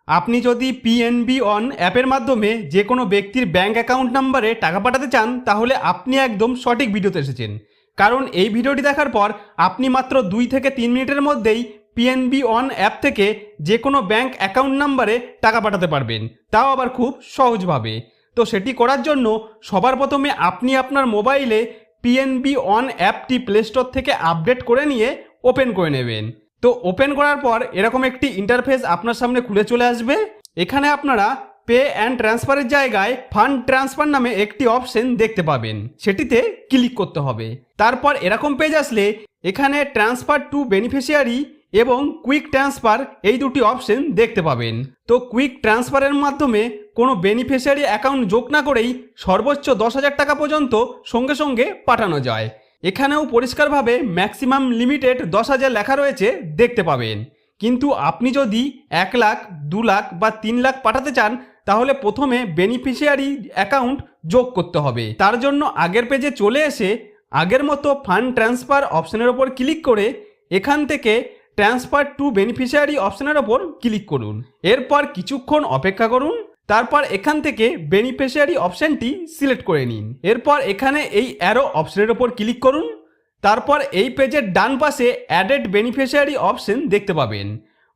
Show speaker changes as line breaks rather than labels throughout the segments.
আপনি যদি PNB on অ্যাপের মাধ্যমে যে কোনো ব্যক্তির ব্যাঙ্ক অ্যাকাউন্ট নাম্বারে টাকা পাঠাতে চান তাহলে আপনি একদম সঠিক ভিডিওতে এসেছেন। কারণ এই ভিডিওটি দেখার পর আপনি মাত্র 2 থেকে 3 মিনিটের মধ্যেই পিএনবি অন অ্যাপ থেকে যে কোনো ব্যাঙ্ক অ্যাকাউন্ট নাম্বারে টাকা পাঠাতে পারবেন, তাও আবার খুব সহজভাবে। তো সেটি করার জন্য সবার প্রথমে আপনি আপনার মোবাইলে পিএনবি অন অ্যাপটি প্লে স্টোর থেকে আপডেট করে নিয়ে ওপেন করে নেবেন। তো ওপেন করার পর এরকম একটি ইন্টারফেস আপনার সামনে খুলে চলে আসবে। এখানে আপনারা পে অ্যান্ড ট্রান্সফারের জায়গায় ফান্ড ট্রান্সফার নামে একটি অপশন দেখতে পাবেন, সেটিতে ক্লিক করতে হবে। তারপর এরকম পেজ আসলে এখানে ট্রান্সফার টু বেনিফিশিয়ারি এবং কুইক ট্রান্সফার এই দুটি অপশন দেখতে পাবেন। তো কুইক ট্রান্সফারের মাধ্যমে কোনো বেনিফিশিয়ারি অ্যাকাউন্ট যোগ না করেই সর্বোচ্চ 10,000 টাকা পর্যন্ত সঙ্গে সঙ্গে পাঠানো যায়। এখানেও পরিষ্কারভাবে ম্যাক্সিমাম লিমিটেড 10,000 লেখা রয়েছে দেখতে পাবেন। কিন্তু আপনি যদি 1 লাখ, 2 লাখ বা 3 লাখ পাঠাতে চান তাহলে প্রথমে বেনিফিশিয়ারি অ্যাকাউন্ট যোগ করতে হবে। তার জন্য আগের পেজে চলে এসে আগের মতো ফান্ড ট্রান্সফার অপশনের ওপর ক্লিক করে এখান থেকে ট্রান্সফার টু বেনিফিশিয়ারি অপশনের ওপর ক্লিক করুন। এরপর কিছুক্ষণ অপেক্ষা করুন। তারপর এখান থেকে বেনিফিশিয়ারি অপশনটি সিলেক্ট করে নিন। এরপর এখানে এই অ্যারো অপশনের ওপর ক্লিক করুন। তারপর এই পেজের ডান পাশে অ্যাডেড বেনিফিশিয়ারি অপশন দেখতে পাবেন।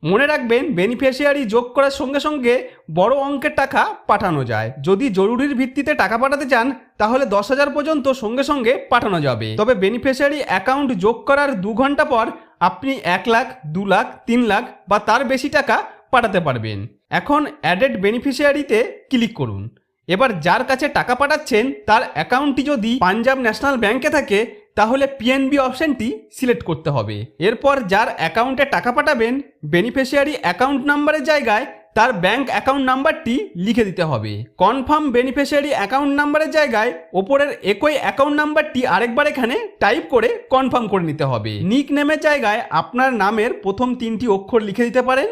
মনে রাখবেন বেনিফিশিয়ারি যোগ করার সঙ্গে সঙ্গে বড় অঙ্কের টাকা পাঠানো যায়। যদি জরুরির ভিত্তিতে টাকা পাঠাতে চান তাহলে 10,000 পর্যন্ত সঙ্গে সঙ্গে পাঠানো যাবে। তবে বেনিফিশিয়ারি অ্যাকাউন্ট যোগ করার 2 ঘন্টা পর আপনি 1 লাখ, 2 লাখ, 3 লাখ বা তার বেশি টাকা পাঠাতে পারবেন। এখন অ্যাডেড বেনিফিশিয়ারিতে ক্লিক করুন। এবার যার কাছে টাকা পাঠাচ্ছেন তার অ্যাকাউন্টটি যদি পাঞ্জাব ন্যাশনাল ব্যাংকে থাকে তাহলে পিএনবি অপশনটি সিলেক্ট করতে হবে। এরপর যার অ্যাকাউন্টে টাকা পাঠাবেন বেনিফিশিয়ারি অ্যাকাউন্ট নাম্বারের জায়গায় তার ব্যাংক অ্যাকাউন্ট নাম্বারটি লিখে দিতে হবে। কনফার্ম বেনিফিশিয়ারি অ্যাকাউন্ট নাম্বারের জায়গায় ওপরের একই অ্যাকাউন্ট নাম্বারটি আরেকবার এখানে টাইপ করে কনফার্ম করে নিতে হবে। নিক নেমের জায়গায় আপনার নামের প্রথম 3টি অক্ষর লিখে দিতে পারেন।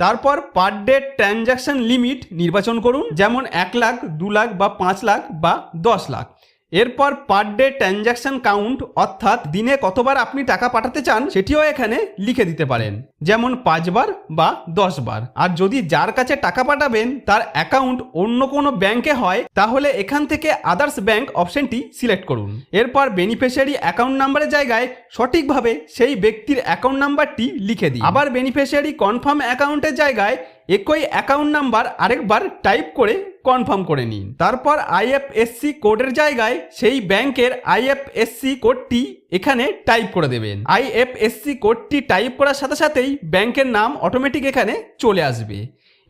তারপর পার ডে ট্রানজ্যাকশন লিমিট নির্বাচন করুন, যেমন 1 লাখ, 2 লাখ বা 5 লাখ বা 10 লাখ। এরপর পার ডে ট্রানজ্যাকশন কাউন্ট অর্থাৎ দিনে কতবার আপনি টাকা পাঠাতে চান সেটিও এখানে লিখে দিতে পারেন, যেমন 5 বার বা 10 বার। আর যদি যার কাছে টাকা পাঠাবেন তার অ্যাকাউন্ট অন্য কোনো ব্যাংকে হয় তাহলে এখান থেকে আদার্স ব্যাংক অপশনটি সিলেক্ট করুন। এরপর বেনিফিশিয়ারি অ্যাকাউন্ট নাম্বারের জায়গায় সঠিকভাবে সেই ব্যক্তির অ্যাকাউন্ট নাম্বারটি লিখে দিন। আবার বেনিফিশিয়ারি কনফার্ম অ্যাকাউন্টের জায়গায় একই অ্যাকাউন্ট নাম্বার আরেকবার টাইপ করে কনফার্ম করে নিন। তারপর আইএফএসসি কোডের জায়গায় সেই ব্যাংকের আইএফএসসি কোডটি এখানে টাইপ করে দেবেন। আইএফএসসি কোডটি টাইপ করার সাথে সাথেই ব্যাংকের নাম অটোমেটিক এখানে চলে আসবে।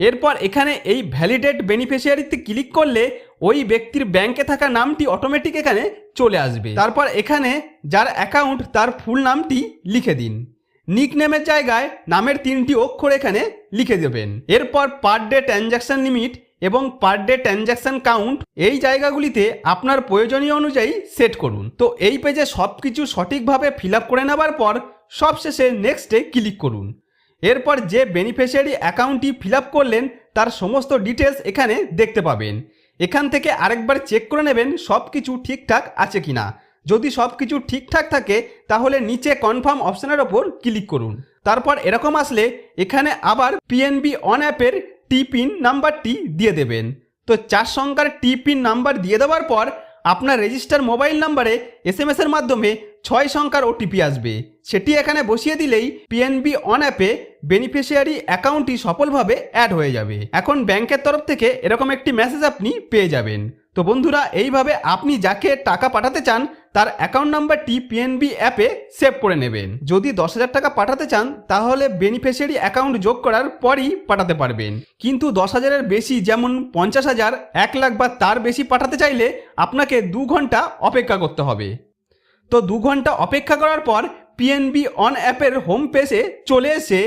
এরপর এখানে এই ভ্যালিডেট বেনিফিশিয়ারিতে ক্লিক করলে ওই ব্যক্তির ব্যাংকে থাকা নামটি অটোমেটিক এখানে চলে আসবে। তারপর এখানে যার অ্যাকাউন্ট তার ফুল নামটি লিখে দিন। নিক নেমের জায়গায় নামের 3টি অক্ষর এখানে লিখে দেবেন। এরপর পার ডে ট্রানজ্যাকশন লিমিট এবং পার ডে ট্রানজ্যাকশন কাউন্ট এই জায়গাগুলিতে আপনার প্রয়োজনীয় অনুযায়ী সেট করুন। তো এই পেজে সব কিছু সঠিকভাবে ফিল আপ করে নেবার পর সবশেষে নেক্সটে ক্লিক করুন। এরপর যে বেনিফিশিয়ারি অ্যাকাউন্টটি ফিল আপ করলেন তার সমস্ত ডিটেলস এখানে দেখতে পাবেন। এখান থেকে আরেকবার চেক করে নেবেন সব কিছু ঠিকঠাক আছে কিনা। যদি সব কিছু ঠিকঠাক থাকে তাহলে নিচে কনফার্ম অপশনের ওপর ক্লিক করুন। তারপর এরকম আসলে এখানে আবার পিএনবি অন অ্যাপের টিপিন নাম্বারটি দিয়ে দেবেন। তো 4 সংখ্যার টিপিন নাম্বার দিয়ে দেওয়ার পর আপনার রেজিস্টার মোবাইল নাম্বারে SMS এর মাধ্যমে 6 সংখ্যার ওটিপি আসবে। সেটি এখানে বসিয়ে দিলেই পিএনবি অন অ্যাপে বেনিফিশিয়ারি অ্যাকাউন্টটি সফলভাবে অ্যাড হয়ে যাবে। এখন ব্যাংকের তরফ থেকে এরকম একটি মেসেজ আপনি পেয়ে যাবেন। তো বন্ধুরা, এইভাবে আপনি যাকে টাকা পাঠাতে চান তার অ্যাকাউন্ট নাম্বারটি পিএনবি অ্যাপে সেভ করে নেবেন। যদি 10,000 টাকা পাঠাতে চান তাহলে বেনিফিশিয়ারি অ্যাকাউন্ট যোগ করার পরই পাঠাতে পারবেন। কিন্তু 10,000-এর বেশি যেমন 50,000, 1 লাখ বা তার বেশি পাঠাতে চাইলে আপনাকে 2 ঘন্টা অপেক্ষা করতে হবে। তো 2 ঘন্টা অপেক্ষা করার পর পিএনবি অন অ্যাপের হোম পেজে চলে এসে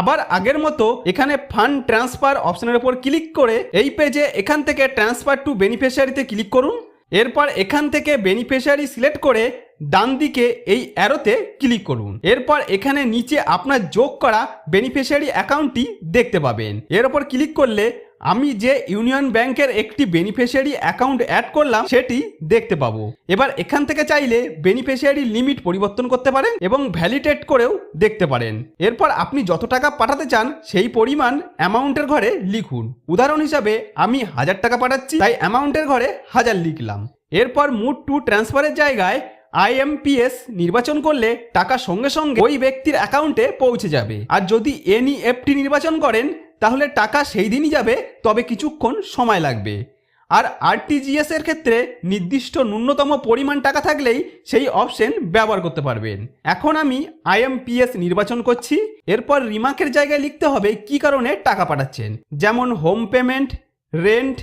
আবার আগের মতো এখানে ফান্ড ট্রান্সফার অপশনের উপর ক্লিক করে এই পেজে এখান থেকে ট্রান্সফার টু বেনিফিশিয়ারিতে ক্লিক করুন। এরপর এখান থেকে বেনিফিশিয়ারি সিলেক্ট করে ডান দিকে এই অ্যারোতে ক্লিক করুন। এরপর এখানে নিচে আপনার যোগ করা বেনিফিশিয়ারি অ্যাকাউন্টটি দেখতে পাবেন। এর উপর ক্লিক করলে আমি যে ইউনিয়ন ব্যাংকের একটি বেনিফিশিয়ারি অ্যাকাউন্ট অ্যাড করলাম সেটি দেখতে পাবো। এবার এখান থেকে চাইলে বেনিফিশিয়ারি লিমিট পরিবর্তন করতে পারেন এবং ভ্যালিডেট করেও দেখতে পারেন। এরপর আপনি যত টাকা পাঠাতে চান সেই পরিমাণ অ্যামাউন্টের ঘরে লিখুন। উদাহরণ হিসাবে আমি 1000 টাকা পাঠাচ্ছি, তাই অ্যামাউন্টের ঘরে 1000 লিখলাম। এরপর মুভ টু ট্রান্সফারের জায়গায় IMPS নির্বাচন করলে টাকা সঙ্গে সঙ্গে ওই ব্যক্তির অ্যাকাউন্টে পৌঁছে যাবে। আর যদি NEFT নির্বাচন করেন তাহলে টাকা সেই দিনই যাবে, তবে কিছুক্ষণ সময় লাগবে। আর RTGS এর ক্ষেত্রে নির্দিষ্ট ন্যূনতম পরিমাণ টাকা থাকলেই সেই অপশন ব্যবহার করতে পারবেন। এখন আমি IMPS নির্বাচন করছি। এরপর রিমার্কের জায়গায় লিখতে হবে কি কারণে টাকা পাঠাচ্ছেন, যেমন হোম পেমেন্ট, রেন্ট,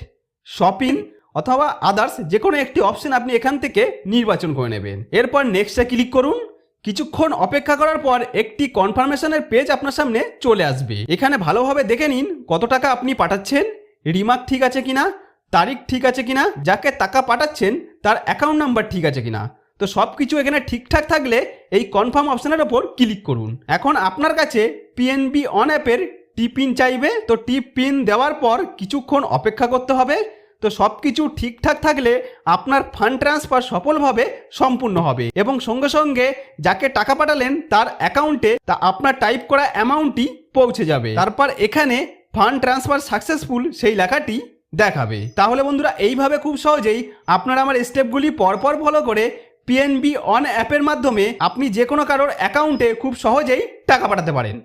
শপিং অথবা আদার্স যে কোনো একটি অপশন আপনি এখান থেকে নির্বাচন করে নেবেন। এরপর নেক্সটে ক্লিক করুন। কিছুক্ষণ অপেক্ষা করার পর একটি কনফার্মেশনের পেজ আপনার সামনে চলে আসবে। এখানে ভালোভাবে দেখে নিন কত টাকা আপনি পাঠাচ্ছেন, রিমার্ক ঠিক আছে কিনা, তারিখ ঠিক আছে কিনা, যাকে টাকা পাঠাচ্ছেন তার অ্যাকাউন্ট নাম্বার ঠিক আছে কিনা। তো সব কিছু এখানে ঠিকঠাক থাকলে এই কনফার্ম অপশনের ওপর ক্লিক করুন। এখন আপনার কাছে PNB অন অ্যাপের টিপিন চাইবে, তো টিপ পিন দেওয়ার পর কিছুক্ষণ অপেক্ষা করতে হবে। তো সব কিছু ঠিকঠাক থাকলে আপনার ফান্ড ট্রান্সফার সফলভাবে সম্পূর্ণ হবে এবং সঙ্গে সঙ্গে যাকে টাকা পাঠালেন তার অ্যাকাউন্টে তা আপনার টাইপ করা অ্যামাউন্টটি পৌঁছে যাবে। তারপর এখানে ফান্ড ট্রান্সফার সাকসেসফুল সেই লেখাটি দেখাবে। তাহলে বন্ধুরা এইভাবে খুব সহজেই আপনারা আমার স্টেপগুলি পরপর ফলো করে PNB অন অ্যাপের মাধ্যমে আপনি যে কোনো কারোর অ্যাকাউন্টে খুব সহজেই টাকা পাঠাতে পারেন।